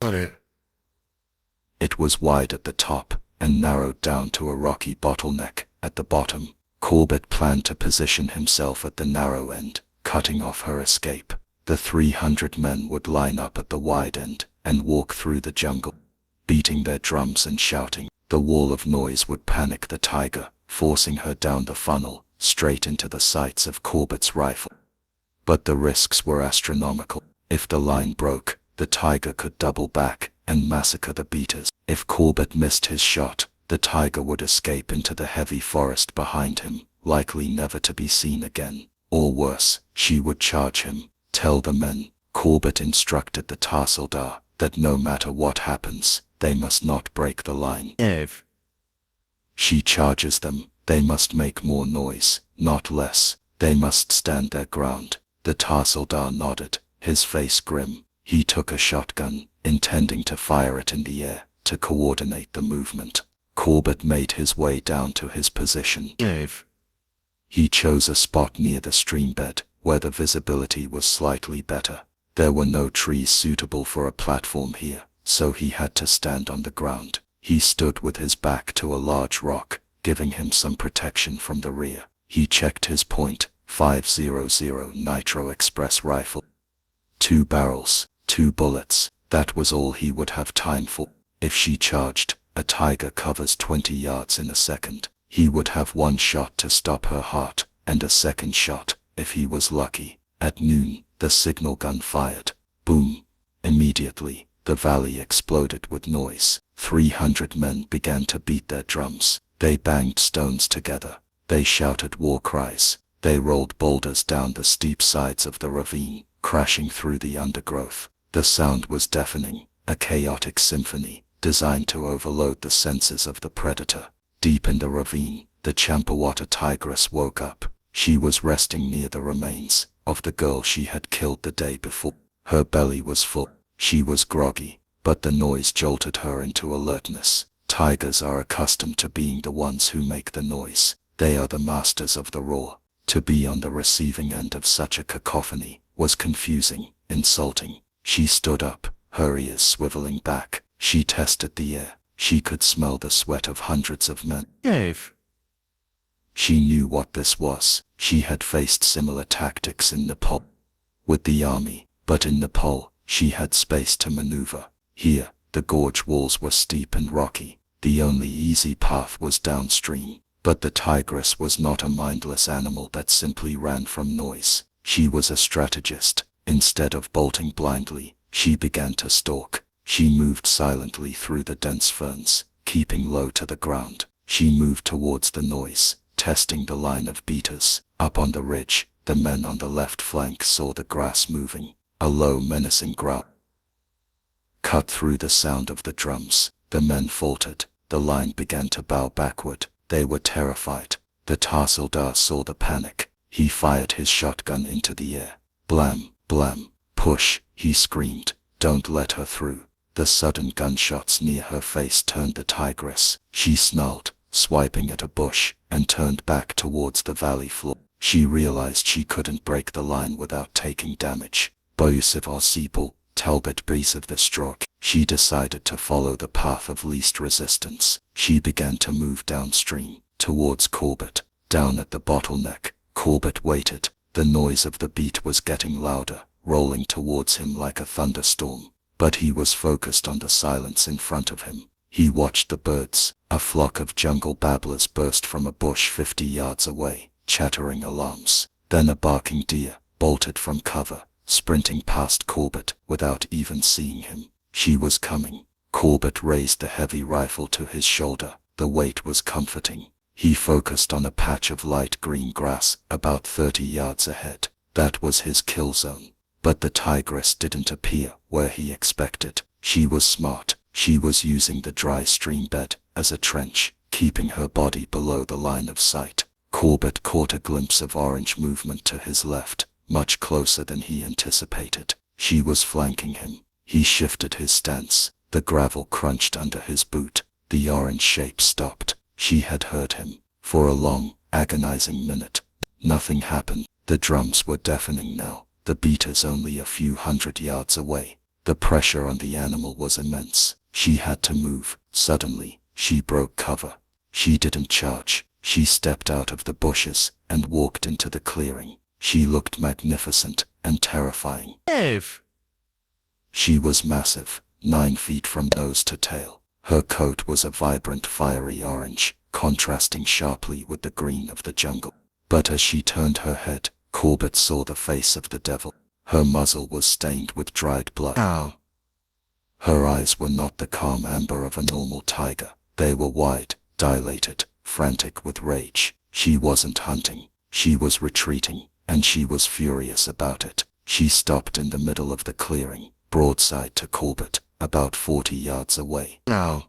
It was wide at the top and narrowed down to a rocky bottleneck At the bottom, Corbett planned to position himself at the narrow end, cutting off her escape. The 300 men would line up at the wide end and walk through the jungle, beating their drums and shouting. The wall of noise would panic the tiger, forcing her down the funnel, straight into the sights of Corbett's rifle. But the risks were astronomical. If the line broke, the tiger could double back and massacre the beaters. If Corbett missed his shot, the tiger would escape into the heavy forest behind him, likely never to be seen again. Or worse, she would charge him. Tell the men, Corbett instructed the Tahsildar, that no matter what happens, they must not break the line. If she charges them, they must make more noise, not less. They must stand their ground. The Tahsildar nodded, his face grim. He took a shotgun, intending to fire it in the air, to coordinate the movement. Corbett made his way down to his position. He chose a spot near the stream bed, where the visibility was slightly better. There were no trees suitable for a platform here, so he had to stand on the ground. He stood with his back to a large rock, giving him some protection from the rear. He checked his .500 Nitro Express rifle. 2 barrels, 2 bullets, that was all he would have time for. If she charged, a tiger covers 20 yards in a second. He would have 1 shot to stop her heart, and a second shot, if he was lucky. At noon, the signal gun fired. Boom! Immediately, the valley exploded with noise. 300 men began to beat their drums. They banged stones together. They shouted war cries. They rolled boulders down the steep sides of the ravine, crashing through the undergrowth. The sound was deafening, a chaotic symphony, designed to overload the senses of the predator. Deep in the ravine, the Champawat Tigress woke up. She was resting near the remains of the girl she had killed the day before. Her belly was full. She was groggy, but the noise jolted her into alertness. Tigers are accustomed to being the ones who make the noise. They are the masters of the roar. To be on the receiving end of such a cacophony was confusing, insulting. She stood up, her ears swiveling back. She tested the air. She could smell the sweat of hundreds of men. She knew what this was. She had faced similar tactics in Nepal with the army, but in Nepal, she had space to maneuver. Here, the gorge walls were steep and rocky. The only easy path was downstream. But the tigress was not a mindless animal that simply ran from noise. She was a strategist. Instead of bolting blindly, she began to stalk. She moved silently through the dense ferns, keeping low to the ground. She moved towards the noise, testing the line of beaters. Up on the ridge, the men on the left flank saw the grass moving. A low, menacing growl cut through the sound of the drums. The men faltered. The line began to bow backward. They were terrified. The Tahsildar saw the panic. He fired his shotgun into the air. Blam, blam, push, he screamed. Don't let her through. The sudden gunshots near her face turned the tigress. She snarled, swiping at a bush, and turned back towards the valley floor. She realized she couldn't break the line without taking damage. Boyusiv Orsipal, Talbot breeze of the stroke. She decided to follow the path of least resistance. She began to move downstream, towards Corbett. Down at the bottleneck, Corbett waited. The noise of the beat was getting louder, rolling towards him like a thunderstorm. But he was focused on the silence in front of him. He watched the birds. A flock of jungle babblers burst from a bush 50 yards away, chattering alarms. Then a barking deer bolted from cover, sprinting past Corbett without even seeing him. She was coming. Corbett raised the heavy rifle to his shoulder. The weight was comforting. He focused on a patch of light green grass about 30 yards ahead. That was his kill zone. But the tigress didn't appear where he expected. She was smart. She was using the dry stream bed as a trench, keeping her body below the line of sight. Corbett caught a glimpse of orange movement to his left, much closer than he anticipated. She was flanking him. He shifted his stance. The gravel crunched under his boot. The orange shape stopped. She had heard him. For a long, agonizing minute, nothing happened. The drums were deafening now. The beaters only a few hundred yards away. The pressure on the animal was immense. She had to move. Suddenly, she broke cover. She didn't charge. She stepped out of the bushes and walked into the clearing. She looked magnificent and terrifying. She was massive, 9 feet from nose to tail. Her coat was a vibrant fiery orange, contrasting sharply with the green of the jungle. But as she turned her head, Corbett saw the face of the devil. Her muzzle was stained with dried blood. Ow. Her eyes were not the calm amber of a normal tiger. They were wide, dilated, frantic with rage. She wasn't hunting. She was retreating, and she was furious about it. She stopped in the middle of the clearing, broadside to Corbett, about 40 yards away. Ow.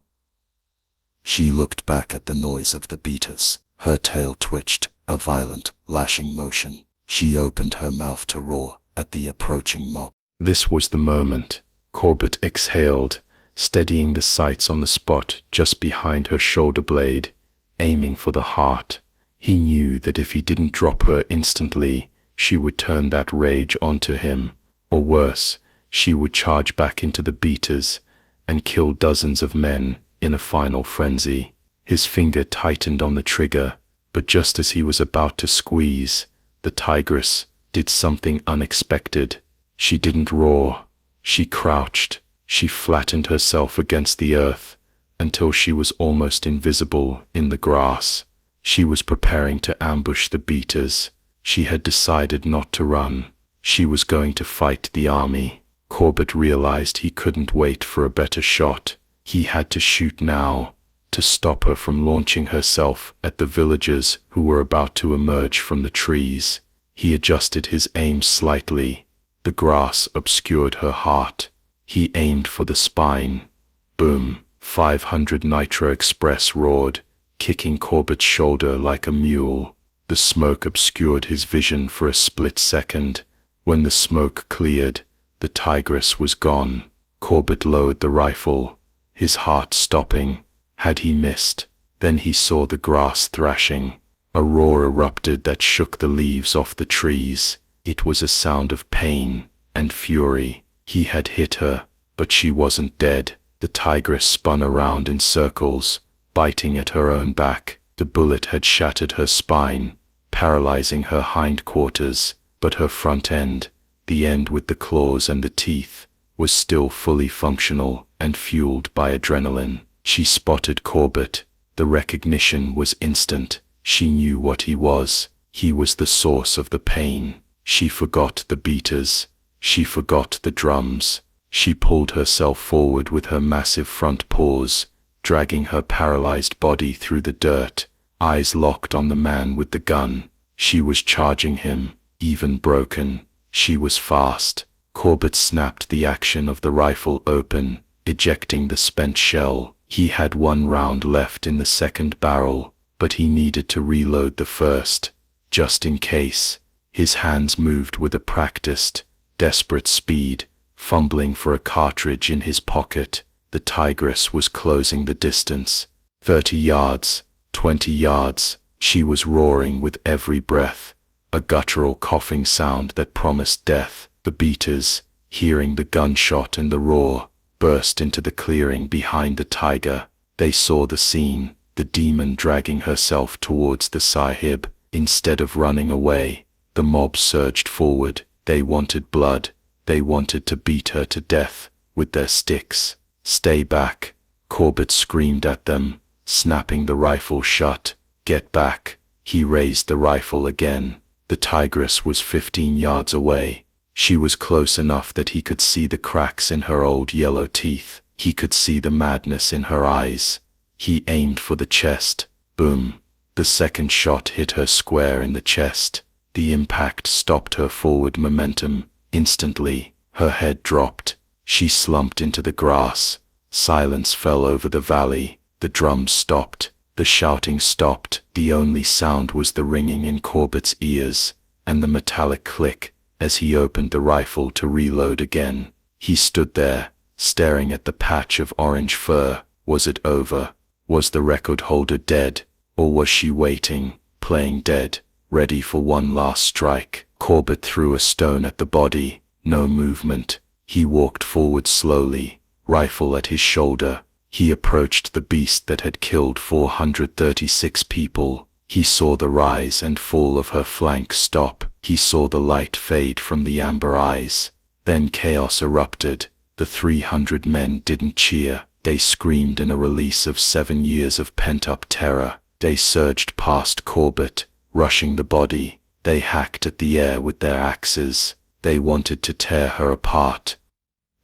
She looked back at the noise of the beaters. Her tail twitched, a violent, lashing motion. She opened her mouth to roar at the approaching mob. This was the moment. Corbett exhaled, steadying the sights on the spot just behind her shoulder blade, aiming for the heart. He knew that if he didn't drop her instantly, she would turn that rage onto him, or worse, she would charge back into the beaters and kill dozens of men in a final frenzy. His finger tightened on the trigger, but just as he was about to squeeze, the tigress did something unexpected. She didn't roar. She crouched. She flattened herself against the earth until she was almost invisible in the grass. She was preparing to ambush the beaters. She had decided not to run. She was going to fight the army. Corbett realized he couldn't wait for a better shot. He had to shoot now, to stop her from launching herself at the villagers who were about to emerge from the trees. He adjusted his aim slightly. The grass obscured her heart. He aimed for the spine. Boom! 500 Nitro Express roared, kicking Corbett's shoulder like a mule. The smoke obscured his vision for a split second. When the smoke cleared, the tigress was gone. Corbett lowered the rifle, his heart stopping. Had he missed? Then he saw the grass thrashing. A roar erupted that shook the leaves off the trees. It was a sound of pain and fury. He had hit her, but she wasn't dead. The tigress spun around in circles, biting at her own back. The bullet had shattered her spine, paralyzing her hindquarters, but her front end, the end with the claws and the teeth, was still fully functional and fueled by adrenaline. She spotted Corbett. The recognition was instant. She knew what he was. He was the source of the pain. She forgot the beaters. She forgot the drums. She pulled herself forward with her massive front paws, dragging her paralyzed body through the dirt, eyes locked on the man with the gun. She was charging him, even broken. She was fast. Corbett snapped the action of the rifle open, ejecting the spent shell. He had 1 round left in the second barrel, but he needed to reload the first, just in case. His hands moved with a practiced, desperate speed, fumbling for a cartridge in his pocket. The tigress was closing the distance. 30 yards, 20 yards. She was roaring with every breath, a guttural coughing sound that promised death. The beaters, hearing the gunshot and the roar, burst into the clearing behind the tiger. They saw the scene, the demon dragging herself towards the sahib. Instead of running away, the mob surged forward. They wanted blood. They wanted to beat her to death with their sticks. "Stay back," Corbett screamed at them, snapping the rifle shut. "Get back." He raised the rifle again. The tigress was 15 yards away. She was close enough that he could see the cracks in her old yellow teeth. He could see the madness in her eyes. He aimed for the chest. Boom. The second shot hit her square in the chest. The impact stopped her forward momentum. Instantly, her head dropped. She slumped into the grass. Silence fell over the valley. The drums stopped. The shouting stopped. The only sound was the ringing in Corbett's ears, and the metallic click as he opened the rifle to reload again. He stood there, staring at the patch of orange fur. Was it over? Was the record holder dead? Or was she waiting, playing dead, ready for one last strike? Corbett threw a stone at the body. No movement. He walked forward slowly, rifle at his shoulder. He approached the beast that had killed 436 people. He saw the rise and fall of her flank stop. He saw the light fade from the amber eyes. Then chaos erupted. The 300 men didn't cheer. They screamed in a release of 7 years of pent-up terror. They surged past Corbett, rushing the body. They hacked at the air with their axes. They wanted to tear her apart.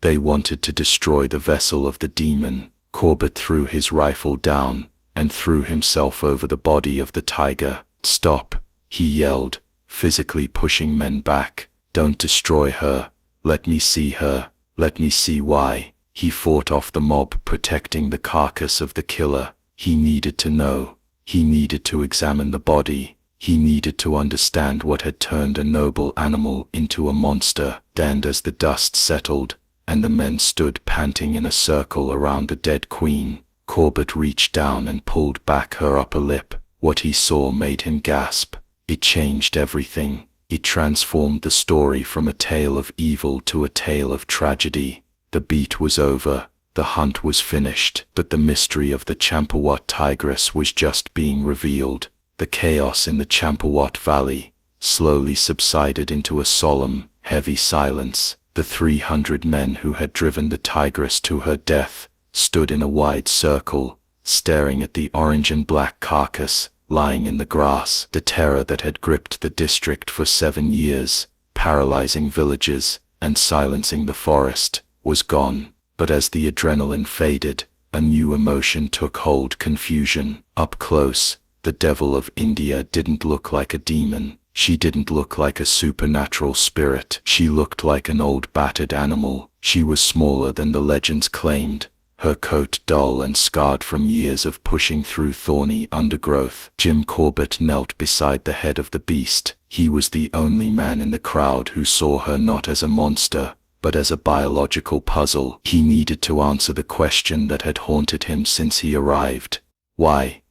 They wanted to destroy the vessel of the demon. Corbett threw his rifle down and threw himself over the body of the tiger. "Stop," he yelled, physically pushing men back. "Don't destroy her. Let me see her. Let me see why." He fought off the mob, protecting the carcass of the killer. He needed to know. He needed to examine the body. He needed to understand what had turned a noble animal into a monster. Then, as the dust settled, and the men stood panting in a circle around the dead queen, Corbett reached down and pulled back her upper lip. What he saw made him gasp. It changed everything. It transformed the story from a tale of evil to a tale of tragedy. The beat was over. The hunt was finished, but the mystery of the Champawat Tigress was just being revealed. The chaos in the Champawat Valley slowly subsided into a solemn, heavy silence. The 300 men who had driven the tigress to her death stood in a wide circle, staring at the orange and black carcass lying in the grass. The terror that had gripped the district for 7 years, paralyzing villages and silencing the forest, was gone. But as the adrenaline faded, a new emotion took hold: confusion. Up close, the devil of India didn't look like a demon. She didn't look like a supernatural spirit. She looked like an old battered animal. She was smaller than the legends claimed, her coat dull and scarred from years of pushing through thorny undergrowth. Jim Corbett knelt beside the head of the beast. He was the only man in the crowd who saw her not as a monster, but as a biological puzzle. He needed to answer the question that had haunted him since he arrived. Why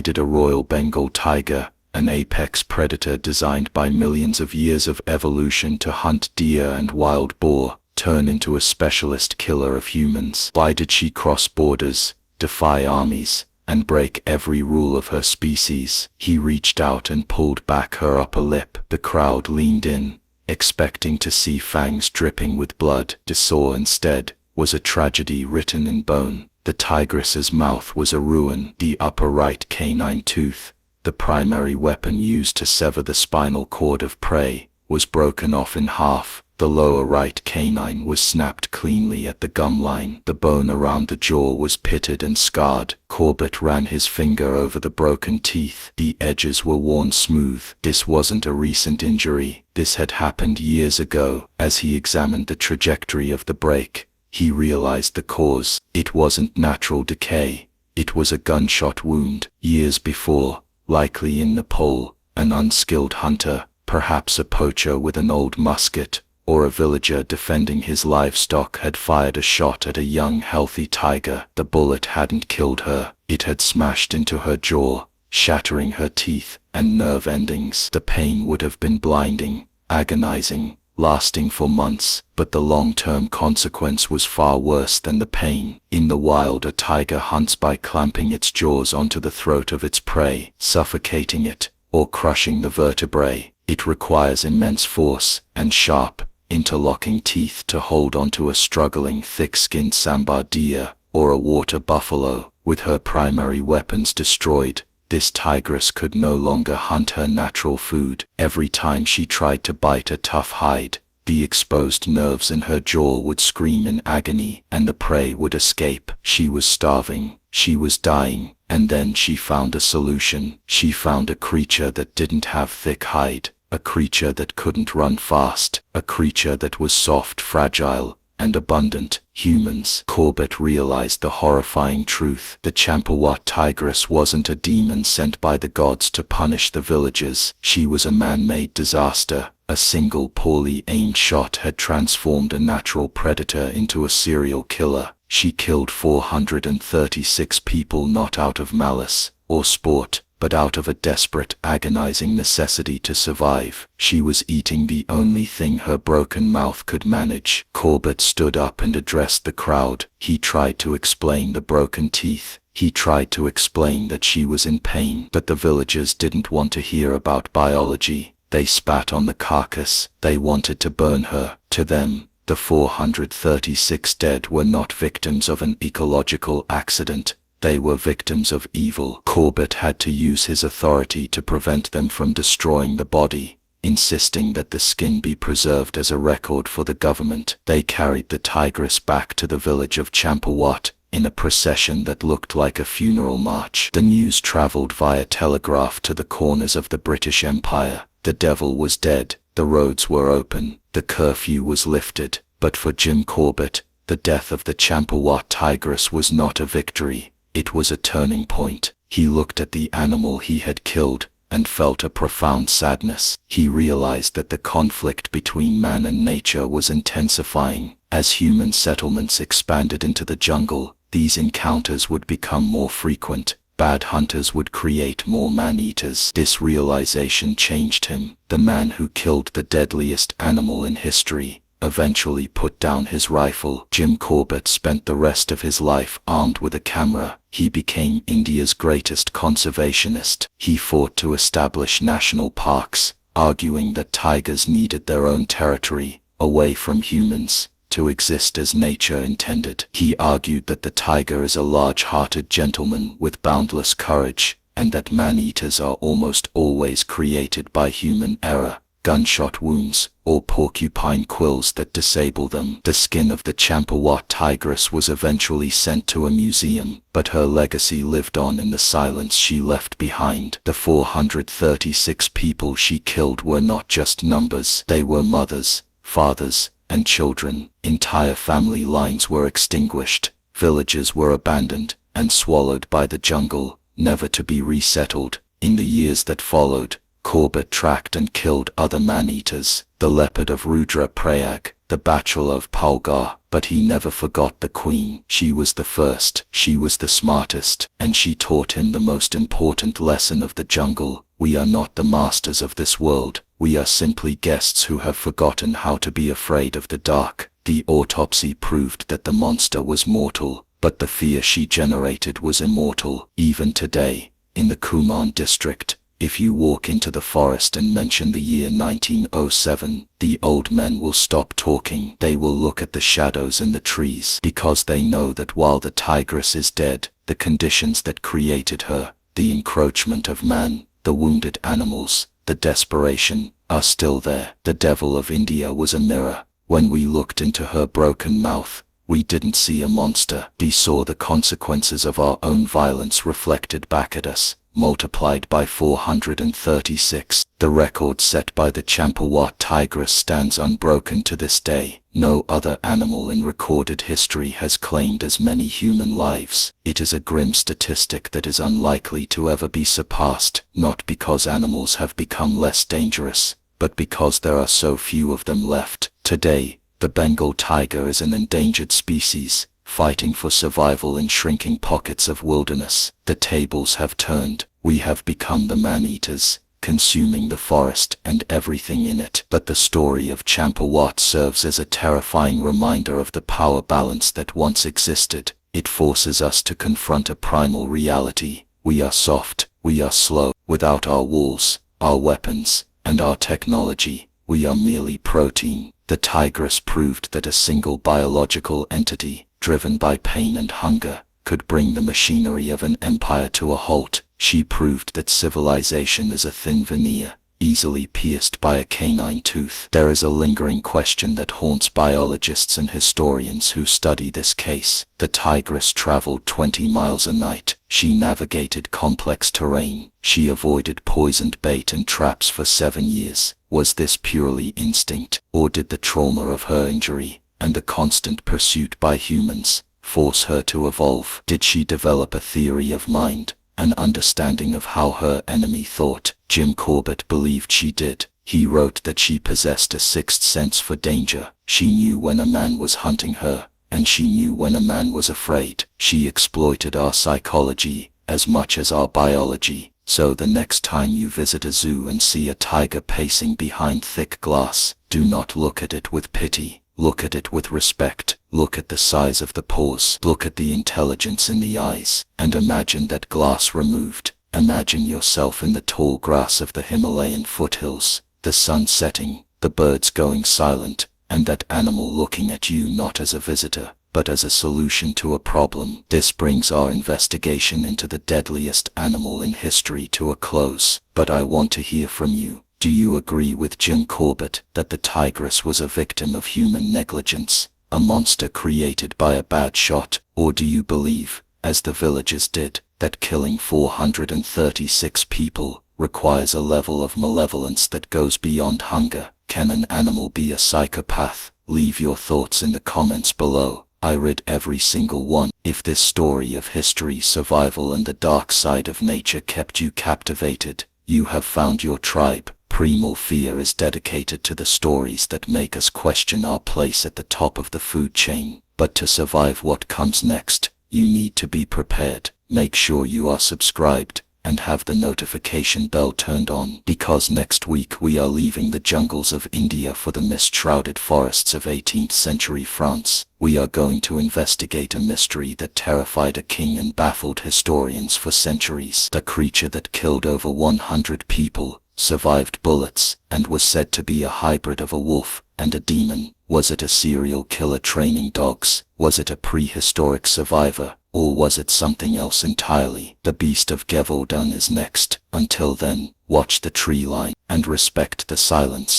did a royal Bengal tiger, an apex predator designed by millions of years of evolution to hunt deer and wild boar, turn into a specialist killer of humans? Why did she cross borders, defy armies, and break every rule of her species? He reached out and pulled back her upper lip. The crowd leaned in, expecting to see fangs dripping with blood. They saw instead was a tragedy written in bone. The tigress's mouth was a ruin. The upper right canine tooth, the primary weapon used to sever the spinal cord of prey, was broken off in half. The lower right canine was snapped cleanly at the gum line. The bone around the jaw was pitted and scarred. Corbett ran his finger over the broken teeth. The edges were worn smooth. This wasn't a recent injury. This had happened years ago. As he examined the trajectory of the break, he realized the cause. It wasn't natural decay. It was a gunshot wound. Years before, likely in Nepal, an unskilled hunter, perhaps a poacher with an old musket, or a villager defending his livestock, had fired a shot at a young, healthy tiger. The bullet hadn't killed her. It had smashed into her jaw, shattering her teeth and nerve endings. The pain would have been blinding, agonizing, lasting for months, but the long-term consequence was far worse than the pain. In the wild, a tiger hunts by clamping its jaws onto the throat of its prey, suffocating it, or crushing the vertebrae. It requires immense force and sharp, interlocking teeth to hold onto a struggling, thick-skinned sambar deer or a water buffalo. With her primary weapons destroyed, this tigress could no longer hunt her natural food. Every time she tried to bite a tough hide, the exposed nerves in her jaw would scream in agony, and the prey would escape. She was starving, she was dying, and then she found a solution. She found a creature that didn't have thick hide, a creature that couldn't run fast, a creature that was soft, fragile, and abundant. Humans. Corbett realized the horrifying truth. The Champawat Tigress wasn't a demon sent by the gods to punish the villagers. She was a man-made disaster. A single poorly aimed shot had transformed a natural predator into a serial killer. She killed 436 people not out of malice or sport, but out of a desperate, agonizing necessity to survive. She was eating the only thing her broken mouth could manage. Corbett stood up and addressed the crowd. He tried to explain the broken teeth. He tried to explain that she was in pain, but the villagers didn't want to hear about biology. They spat on the carcass. They wanted to burn her. To them, the 436 dead were not victims of an ecological accident. They were victims of evil. Corbett had to use his authority to prevent them from destroying the body, insisting that the skin be preserved as a record for the government. They carried the tigress back to the village of Champawat in a procession that looked like a funeral march. The news traveled via telegraph to the corners of the British Empire. The devil was dead. The roads were open. The curfew was lifted. But for Jim Corbett, the death of the Champawat Tigress was not a victory. It was a turning point. He looked at the animal he had killed and felt a profound sadness. He realized that the conflict between man and nature was intensifying. As human settlements expanded into the jungle, these encounters would become more frequent. Bad hunters would create more man-eaters. This realization changed him. The man who killed the deadliest animal in history eventually put down his rifle. Jim Corbett spent the rest of his life armed with a camera. He became India's greatest conservationist. He fought to establish national parks, arguing that tigers needed their own territory, away from humans, to exist as nature intended. He argued that the tiger is a large-hearted gentleman with boundless courage, and that man-eaters are almost always created by human error, gunshot wounds, or porcupine quills that disable them. The skin of the Champawat Tigress was eventually sent to a museum, but her legacy lived on in the silence she left behind. The 436 people she killed were not just numbers. They were mothers, fathers, and children. Entire family lines were extinguished. Villages were abandoned and swallowed by the jungle, never to be resettled. In the years that followed, Corbett tracked and killed other man-eaters, the leopard of Rudraprayag, the bachelor of Palgar, but he never forgot the queen. She was the first, she was the smartest, and she taught him the most important lesson of the jungle. We are not the masters of this world. We are simply guests who have forgotten how to be afraid of the dark. The autopsy proved that the monster was mortal, but the fear she generated was immortal. Even today, in the Kumaon district, if you walk into the forest and mention the year 1907, the old men will stop talking. They will look at the shadows in the trees, because they know that while the tigress is dead, the conditions that created her, the encroachment of man, the wounded animals, the desperation, are still there. The devil of India was a mirror. When we looked into her broken mouth, we didn't see a monster. We saw the consequences of our own violence reflected back at us, multiplied by 436. The record set by the Champawat Tigress stands unbroken to this day. No other animal in recorded history has claimed as many human lives. It is a grim statistic that is unlikely to ever be surpassed, not because animals have become less dangerous, but because there are so few of them left. Today, the Bengal tiger is an endangered species, fighting for survival in shrinking pockets of wilderness. The tables have turned. We have become the man-eaters, consuming the forest and everything in it. But the story of Champawat serves as a terrifying reminder of the power balance that once existed. It forces us to confront a primal reality. We are soft, we are slow. Without our walls, our weapons, and our technology, we are merely protein. The tigress proved that a single biological entity, driven by pain and hunger, could bring the machinery of an empire to a halt. She proved that civilization is a thin veneer, easily pierced by a canine tooth. There is a lingering question that haunts biologists and historians who study this case. The tigress traveled 20 miles a night. She navigated complex terrain. She avoided poisoned bait and traps for 7 years. Was this purely instinct, or did the trauma of her injury, and the constant pursuit by humans, force her to evolve? Did she develop a theory of mind, an understanding of how her enemy thought? Jim Corbett believed she did. He wrote that she possessed a sixth sense for danger. She knew when a man was hunting her, and she knew when a man was afraid. She exploited our psychology as much as our biology. So the next time you visit a zoo and see a tiger pacing behind thick glass, do not look at it with pity. Look at it with respect. Look at the size of the paws. Look at the intelligence in the eyes. And imagine that glass removed. Imagine yourself in the tall grass of the Himalayan foothills, the sun setting, the birds going silent, and that animal looking at you not as a visitor, but as a solution to a problem. This brings our investigation into the deadliest animal in history to a close. But I want to hear from you. Do you agree with Jim Corbett that the tigress was a victim of human negligence, a monster created by a bad shot? Or do you believe, as the villagers did, that killing 436 people requires a level of malevolence that goes beyond hunger? Can an animal be a psychopath? Leave your thoughts in the comments below. I read every single one. If this story of history, survival, and the dark side of nature kept you captivated, you have found your tribe. Primal Fear is dedicated to the stories that make us question our place at the top of the food chain. But to survive what comes next, you need to be prepared. Make sure you are subscribed and have the notification bell turned on, because next week we are leaving the jungles of India for the mist-shrouded forests of 18th century France. We are going to investigate a mystery that terrified a king and baffled historians for centuries. The creature that killed over 100 people, survived bullets, and was said to be a hybrid of a wolf and a demon. Was it a serial killer training dogs? Was it a prehistoric survivor? Or was it something else entirely? The Beast of Gevaudan is next. Until then, watch the tree line and respect the silence.